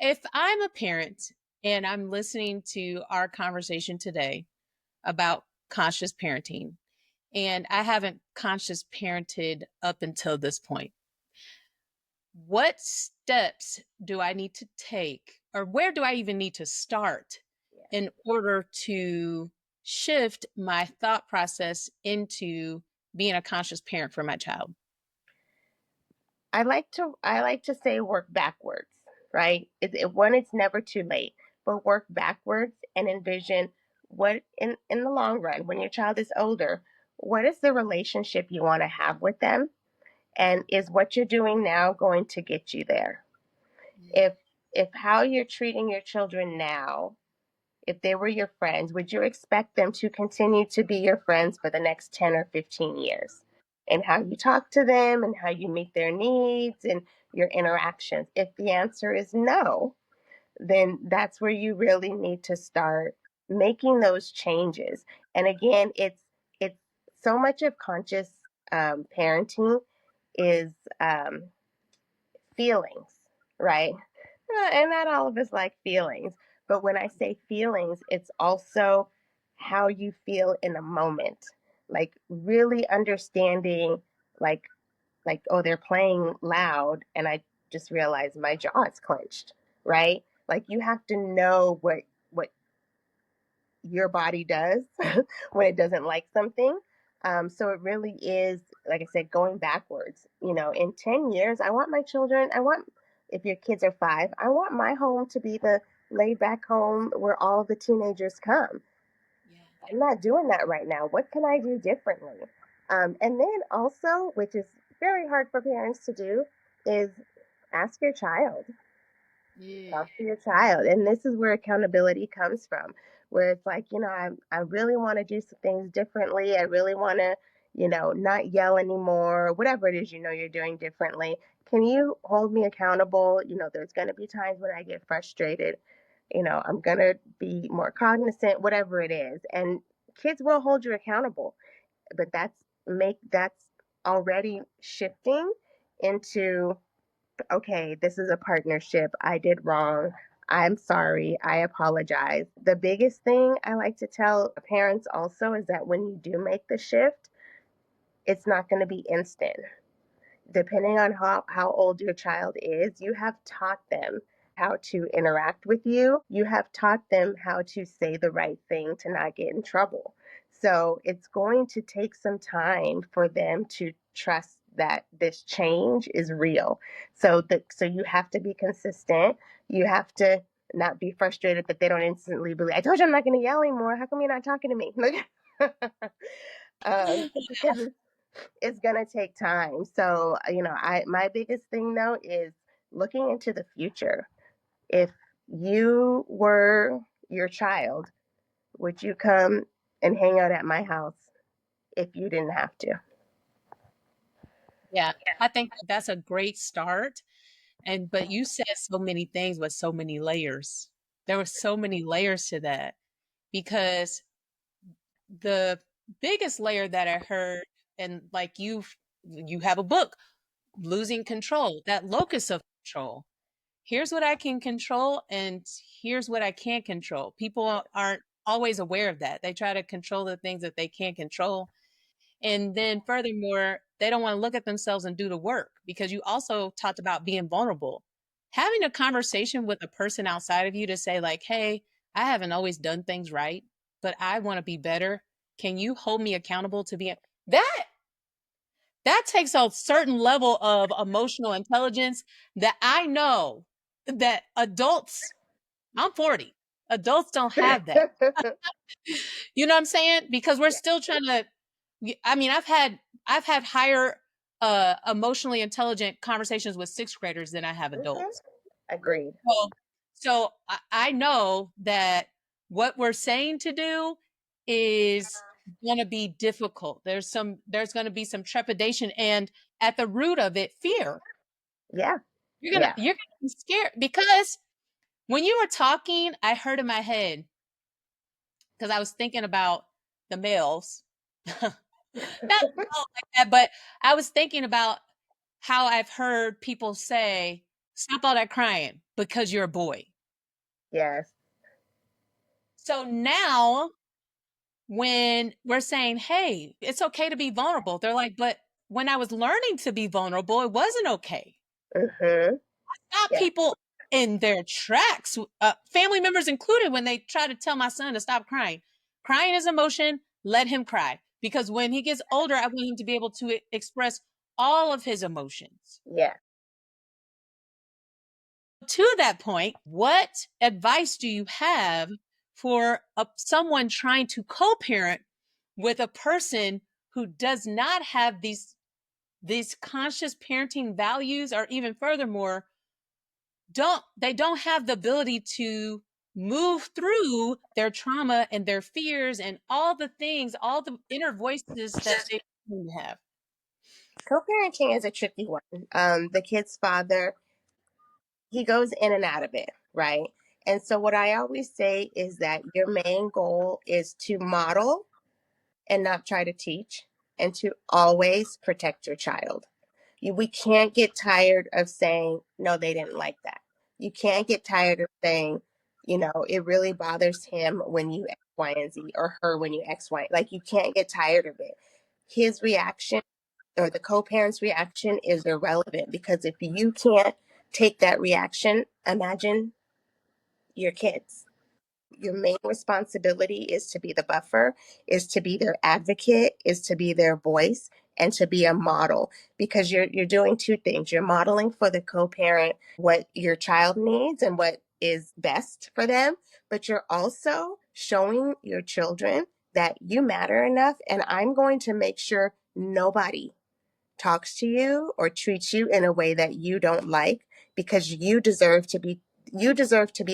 S1: if I'm a parent and I'm listening to our conversation today about conscious parenting, and I haven't conscious parented up until this point, what steps do I need to take, or where do I even need to start in order to shift my thought process into being a conscious parent for my child?
S3: I like to say work backwards, right? One, it's never too late, but work backwards and envision what in the long run, when your child is older, what is the relationship you want to have with them, and is what you're doing now going to get you there? If how you're treating your children now, if they were your friends, would you expect them to continue to be your friends for the next 10 or 15 years? And how you talk to them and how you meet their needs and your interactions. If the answer is no, then that's where you really need to start making those changes. And again, it's so much of conscious parenting is feelings, right? And not all of us like feelings. But when I say feelings, it's also how you feel in a moment. Like really understanding, like, oh, they're playing loud, and I just realized my jaw is clenched, right? Like you have to know what your body does when it doesn't like something. So it really is, like I said, going backwards. In 10 years, if your kids are 5, I want my home to be the laid back home where all the teenagers come.
S1: Yeah.
S3: I'm not doing that right now. What can I do differently? And then also, which is very hard for parents to do, is ask your child.
S1: Yeah.
S3: Talk to your child. And this is where accountability comes from, where it's like, I really want to do some things differently. I really want to, not yell anymore, whatever it is, you're doing differently. Can you hold me accountable? There's going to be times when I get frustrated. I'm going to be more cognizant, whatever it is. And kids will hold you accountable, but that's already shifting into, okay, this is a partnership. I did wrong. I'm sorry. I apologize. The biggest thing I like to tell parents also is that when you do make the shift, it's not going to be instant. Depending on how old your child is, you have taught them how to interact with you. You have taught them how to say the right thing to not get in trouble. So it's going to take some time for them to trust that this change is real. So you have to be consistent. You have to not be frustrated that they don't instantly believe. I told you I'm not going to yell anymore. How come you're not talking to me? Because it's gonna take time. So, I my biggest thing though is looking into the future. If you were your child, would you come and hang out at my house if you didn't have to?
S1: Yeah, I think that's a great start. But you said so many things with so many layers. There were so many layers to that because the biggest layer that I heard, and like you have a book, Losing Control, that locus of control. Here's what I can control, and here's what I can't control. People aren't always aware of that. They try to control the things that they can't control. And then furthermore, they don't want to look at themselves and do the work because you also talked about being vulnerable. Having a conversation with a person outside of you to say, like, hey, I haven't always done things right, but I want to be better. Can you hold me accountable to be that? That takes a certain level of emotional intelligence that I know that adults, I'm 40. Adults don't have that. You know what I'm saying? Because we're still trying to I mean, I've had higher emotionally intelligent conversations with sixth graders than I have
S3: Mhm.
S1: adults.
S3: Agreed.
S1: So, I know that what we're saying to do is gonna be difficult. There's gonna be some trepidation and at the root of it, fear.
S3: Yeah. Yeah.
S1: You're gonna be scared because when you were talking, I heard in my head because I was thinking about the males. Not all like that, but I was thinking about how I've heard people say, "Stop all that crying because you're a boy."
S3: Yes.
S1: So now when we're saying, "Hey, it's okay to be vulnerable," they're like, "But when I was learning to be vulnerable, it wasn't okay."
S3: Mm-hmm.
S1: Stop
S3: Yeah.
S1: people in their tracks, family members included, when they try to tell my son to stop crying. Crying is emotion. Let him cry because when he gets older, I want him to be able to express all of his emotions.
S3: Yeah.
S1: To that point, what advice do you have for someone trying to co-parent with a person who does not have these conscious parenting values, or even furthermore, don't have the ability to move through their trauma and their fears and all the things, all the inner voices that they have?
S3: Co-parenting is a tricky one. The kid's father, he goes in and out of it, right? And so what I always say is that your main goal is to model and not try to teach, and to always protect your child. We can't get tired of saying, no, they didn't like that. You can't get tired of saying, it really bothers him when you X, Y, and Z, or her when you X, Y. Like, you can't get tired of it. His reaction, or the co-parent's reaction, is irrelevant, because if you can't take that reaction, imagine your kids. Your main responsibility is to be the buffer, is to be their advocate, is to be their voice, and to be a model, because you're doing two things. You're modeling for the co-parent what your child needs and what is best for them, but you're also showing your children that you matter enough, and I'm going to make sure nobody talks to you or treats you in a way that you don't like, because you deserve to be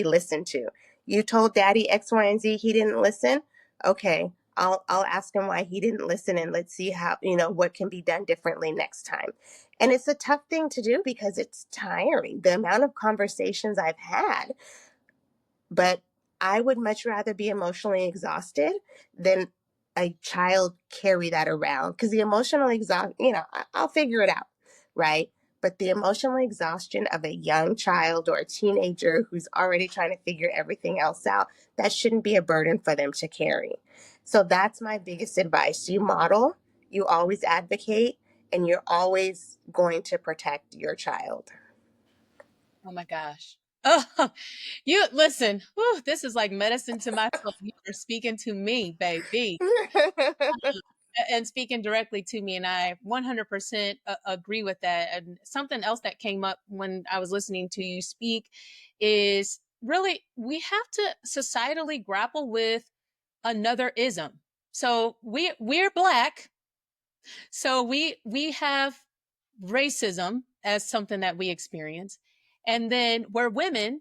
S3: listened to. You told daddy X, Y, and Z, he didn't listen. Okay, I'll ask him why he didn't listen, and let's see how, what can be done differently next time. And it's a tough thing to do because it's tiring, the amount of conversations I've had, but I would much rather be emotionally exhausted than a child carry that around, because the emotional exhaust, I'll figure it out, right? But the emotional exhaustion of a young child or a teenager who's already trying to figure everything else out, that shouldn't be a burden for them to carry. So that's my biggest advice. You model, you always advocate, and you're always going to protect your child.
S1: Oh my gosh. Oh, you listen. Whew, this is like medicine to my soul. You are speaking to me, baby, and speaking directly to me. And I 100% agree with that. And something else that came up when I was listening to you speak is really we have to societally grapple with another ism. So we're black, so we have racism as something that we experience. And then we're women,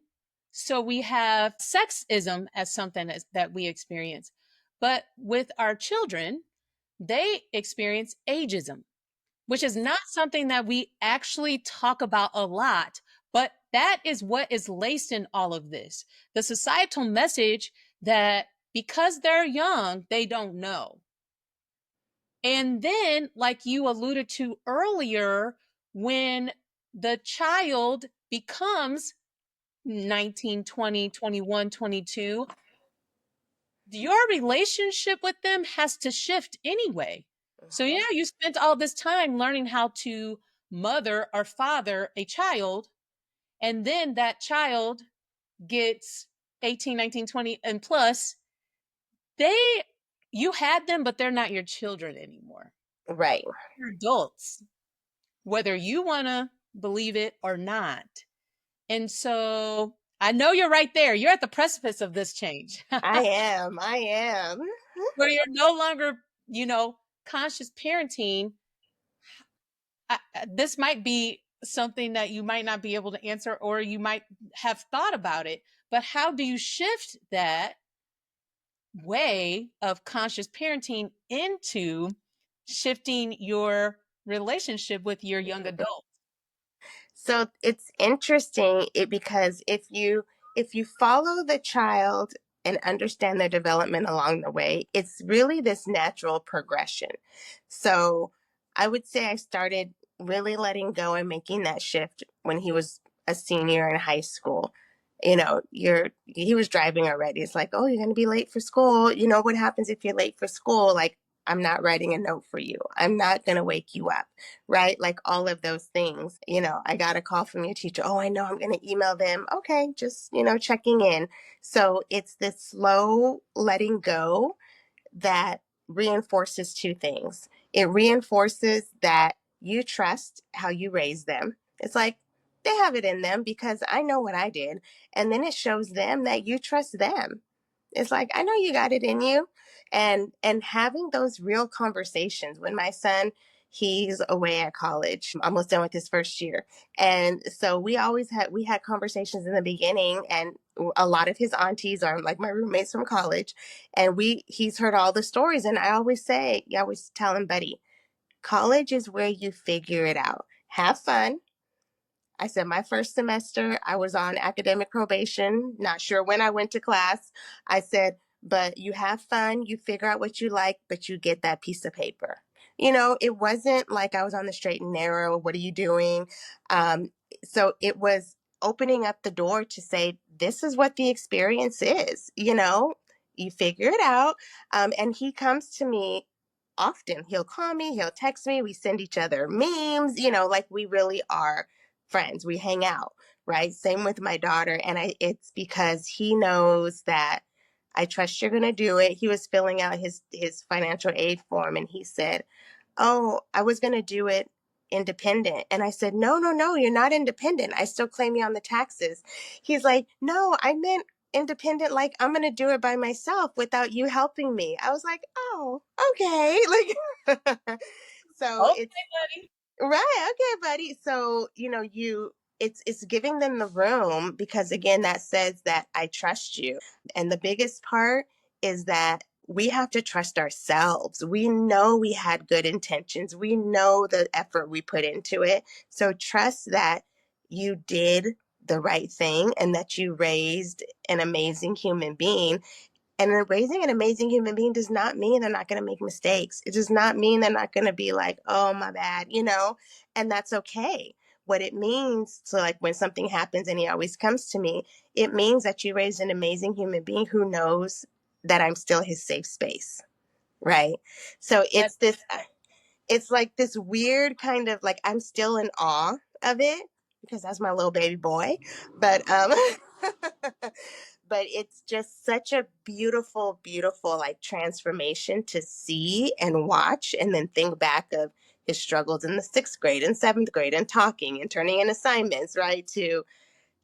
S1: so we have sexism as something that we experience. But with our children, they experience ageism, which is not something that we actually talk about a lot. But that is what is laced in all of this. The societal message that because they're young, they don't know. And then, like you alluded to earlier, when the child becomes 19, 20, 21, 22, your relationship with them has to shift anyway. So, yeah, you spent all this time learning how to mother or father a child, and then that child gets 18, 19, 20, and plus, they, you had them, but they're not your children anymore.
S3: Right.
S1: They're adults, whether you want to believe it or not. And so I know you're right there. You're at the precipice of this change
S3: I am. I am.
S1: where you're no longer, conscious parenting. This might be something that you might not be able to answer, or you might have thought about it. But how do you shift that way of conscious parenting into shifting your relationship with your young adult?
S3: So it's interesting because if you follow the child and understand their development along the way, it's really this natural progression. So I would say I started really letting go and making that shift when he was a senior in high school. He was driving already. It's like, oh, you're going to be late for school. You know what happens if you're late for school? Like, I'm not writing a note for you. I'm not going to wake you up, right? Like all of those things. I got a call from your teacher. Oh, I know, I'm going to email them. Okay, just, checking in. So it's this slow letting go that reinforces two things. It reinforces that you trust how you raise them. It's like they have it in them because I know what I did. And then it shows them that you trust them. It's like, I know you got it in you. And having those real conversations. When my son, he's away at college, almost done with his first year. And so we had conversations in the beginning, and a lot of his aunties are like my roommates from college. And he's heard all the stories. And I always tell him, buddy, college is where you figure it out. Have fun. I said my first semester, I was on academic probation, not sure when I went to class. I said, but you have fun, you figure out what you like, but you get that piece of paper. It wasn't like I was on the straight and narrow. What are you doing? Um, so it was opening up the door to say, this is what the experience is. You figure it out. And he comes to me often. He'll call me, he'll text me, we send each other memes, like we really are friends. We hang out, right? Same with my daughter. And it's because he knows that I trust you're going to do it. He was filling out his financial aid form, and he said, oh, I was going to do it independent. And I said, no, no, no, you're not independent. I still claim you on the taxes. He's like, no, I meant independent, like I'm going to do it by myself without you helping me. I was like, oh, okay. Like, so
S1: Okay,
S3: it's
S1: buddy.
S3: right. Okay, buddy. So, it's giving them the room because again, that says that I trust you. And the biggest part is that we have to trust ourselves. We know we had good intentions. We know the effort we put into it. So trust that you did the right thing and that you raised an amazing human being. And raising an amazing human being does not mean they're not going to make mistakes. It does not mean they're not going to be like, oh, my bad. And that's okay. What it means, so like when something happens and he always comes to me, it means that you raised an amazing human being who knows that I'm still his safe space. Right. So
S1: That
S3: it's like this weird kind of like I'm still in awe of it because that's my little baby boy. But but it's just such a beautiful, beautiful like transformation to see and watch and then think back of his struggles in the sixth grade and seventh grade and talking and turning in assignments, right? To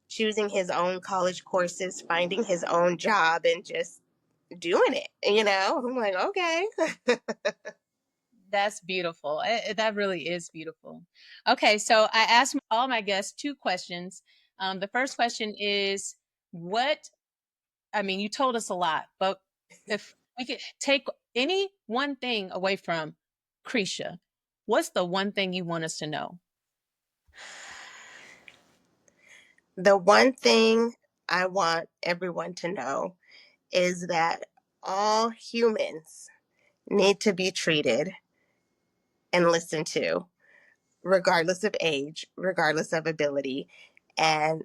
S3: choosing his own college courses, finding his own job and just doing it. I'm like, okay.
S1: that's beautiful. That really is beautiful. Okay, so I asked all my guests two questions. The first question is, what I mean, you told us a lot, but if we could take any one thing away from Krisha, what's the one thing you want us to know?
S3: The one thing I want everyone to know is that all humans need to be treated and listened to, regardless of age, regardless of ability, and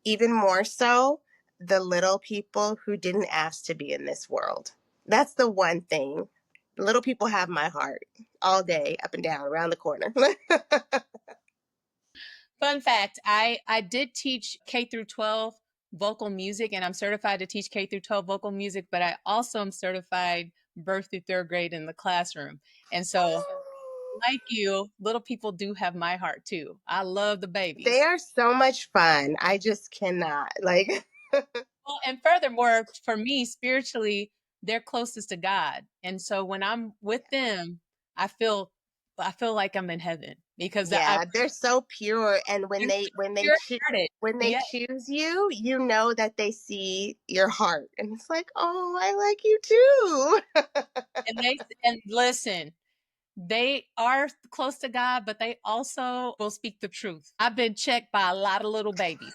S3: even more so, the little people who didn't ask to be in this world. That's the one thing. Little people have my heart all day, up and down, around the corner.
S1: Fun fact, I did teach K through 12 vocal music, and I'm certified to teach K through 12 vocal music, but I also am certified birth through third grade in the classroom. And so like you, little people do have my heart too. I love the
S3: They
S1: babies.
S3: are so much fun. I just cannot. Like,
S1: Well, and furthermore, for me, spiritually, they're closest to God. And so when I'm with them, I feel I feel like I'm in heaven because
S3: yeah, they're so pure, and
S1: they're so pure-hearted.
S3: when they
S1: Yeah.
S3: choose you, you know that they see your heart, and it's like, oh, I like you too.
S1: And listen, they are close to God, but they also will speak the truth. I've been checked by a lot of little babies.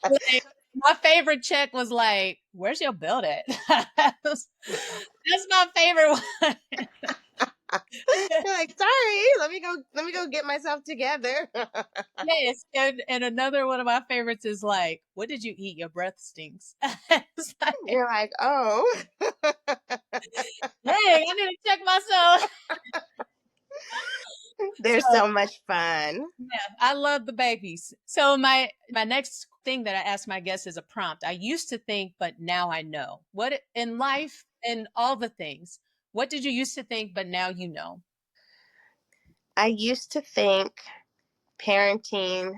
S1: Like, my favorite check was like, "Where's your belt at?" That's my favorite one.
S3: You're like, sorry, let me go get myself together.
S1: Yes, and another one of my favorites is like, "What did you eat? Your breath stinks." It's like,
S3: You're like, oh.
S1: dang, I need to check myself.
S3: They're
S1: So
S3: so much fun.
S1: yeah, I love the babies. So my next thing that I ask my guests is a prompt. I used to think, but now I know. What in life and all the things. What did you used to think, but now you know?
S3: I used to think parenting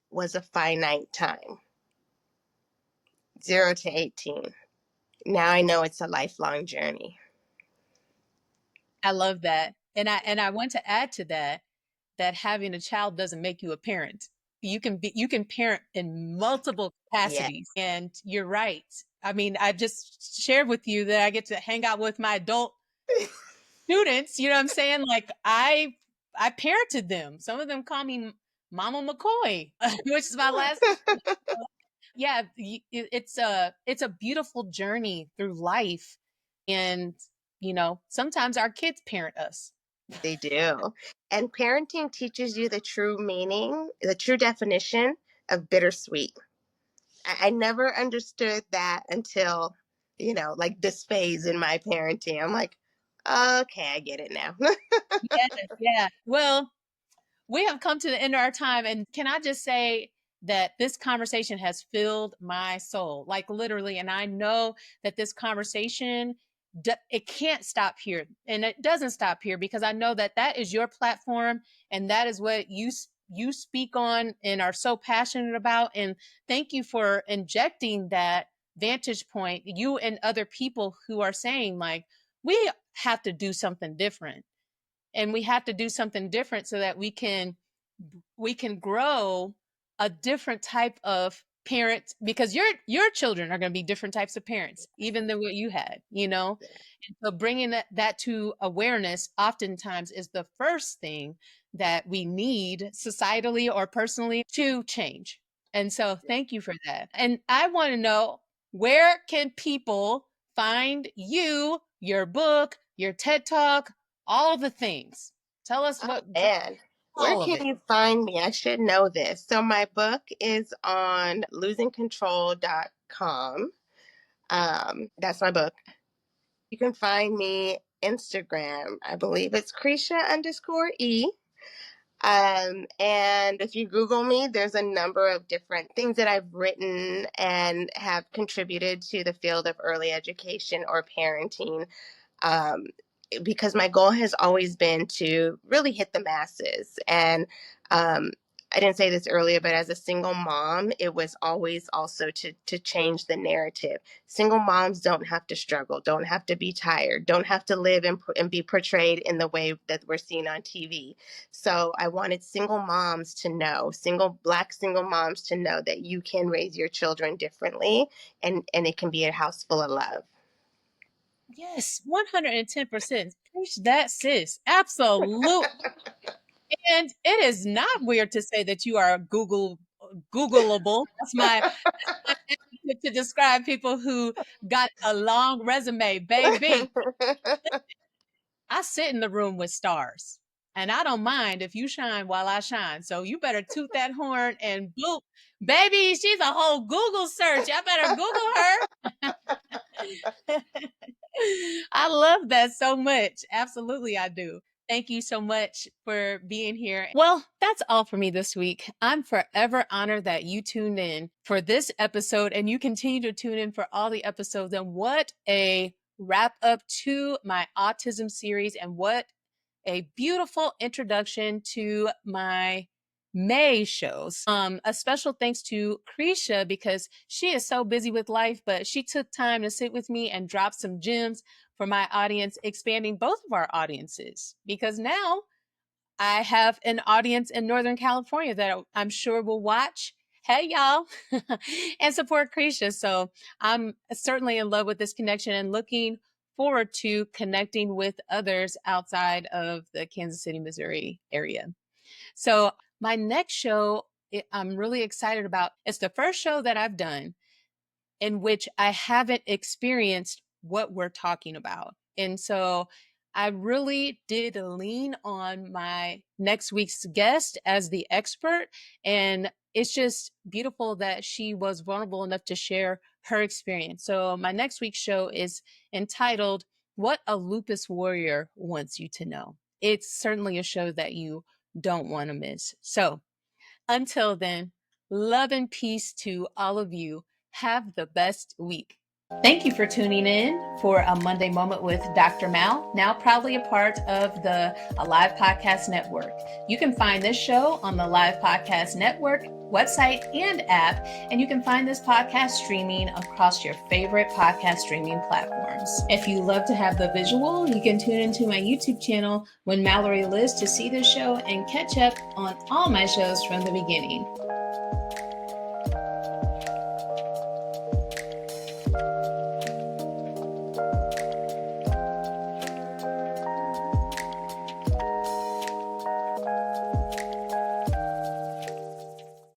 S3: was a finite time, 0 to 18. Now I know it's a lifelong journey.
S1: I love that. And I want to add to that that having a child doesn't make you a parent. You can parent in multiple
S3: Yeah.
S1: capacities. And you're right. I mean, I just shared with you that I get to hang out with my adult students, you know what I'm saying? Like I parented them. Some of them call me Mama McCoy, which is my last. Yeah, it's a beautiful journey through life, and sometimes our kids parent us.
S3: They do. And parenting teaches you the true meaning, the true definition of bittersweet. I never understood that until, like this phase in my parenting. I'm like, okay, I get it now.
S1: Yes, yeah. Well, we have come to the end of our time. And can I just say that this conversation has filled my soul, like literally. And I know that this conversation, it can't stop here. And it doesn't stop here because I know that that is your platform and that is what you speak on and are so passionate about. And thank you for injecting that vantage point, you and other people who are saying, like, we have to do something different and we have to do something different so that we can grow a different type of parent because your children are going to be different types of parents even than what you had. And so bringing that to awareness oftentimes is the first thing that we need societally or personally to change. And so thank you for that. And I want to know, where can people find you, your book, your TED Talk, all the things? Tell us
S3: Oh,
S1: what,
S3: man. Where
S1: all of
S3: can
S1: it.
S3: you find me? I should know this. So my book is on losingcontrol.com. That's my book. You can find me Instagram. I believe it's Krischa_E. And if you Google me, there's a number of different things that I've written and have contributed to the field of early education or parenting, um, because my goal has always been to really hit the masses. And um, I didn't say this earlier, but as a single mom, it was always also to change the narrative. Single moms don't have to struggle, don't have to be tired, don't have to live and be portrayed in the way that we're seen on TV. So I wanted single moms to know, Black single moms to know that you can raise your children differently, and it can be a house full of love.
S1: Yes, 110%. Preach that, sis. Absolute. And it is not weird to say that you are Googleable. That's my etiquette to describe people who got a long resume, baby. I sit in the room with stars. And I don't mind if you shine while I shine. So you better toot that horn and boop. Baby, she's a whole Google search. I better Google her. I love that so much. Absolutely, I do. Thank you so much for being here. Well, that's all for me this week. I'm forever honored that you tuned in for this episode and you continue to tune in for all the episodes. And what a wrap up to my autism series, and what a beautiful introduction to my May shows. A special thanks to Krischa because she is so busy with life, but she took time to sit with me and drop some gems for my audience, expanding both of our audiences because now I have an audience in Northern California that I'm sure will watch. Hey, y'all, and support Krisha. So I'm certainly in love with this connection and looking forward to connecting with others outside of the Kansas City, Missouri area. So my next show, I'm really excited about. It's the first show that I've done in which I haven't experienced what we're talking about. And so I really did lean on my next week's guest as the expert. And it's just beautiful that she was vulnerable enough to share her experience. So my next week's show is entitled What a Lupus Warrior Wants You to Know. It's certainly a show that you don't want to miss. So until then, love and peace to all of you. Have the best week. Thank you for tuning in for a Monday Moment with Dr. Mal, now proudly a part of the Alive Podcast Network. You can find this show on the Live Podcast Network website and app, and you can find this podcast streaming across your favorite podcast streaming platforms. If you love to have the visual, you can tune into my YouTube channel, When Mallory Lives, to see this show and catch up on all my shows from the beginning.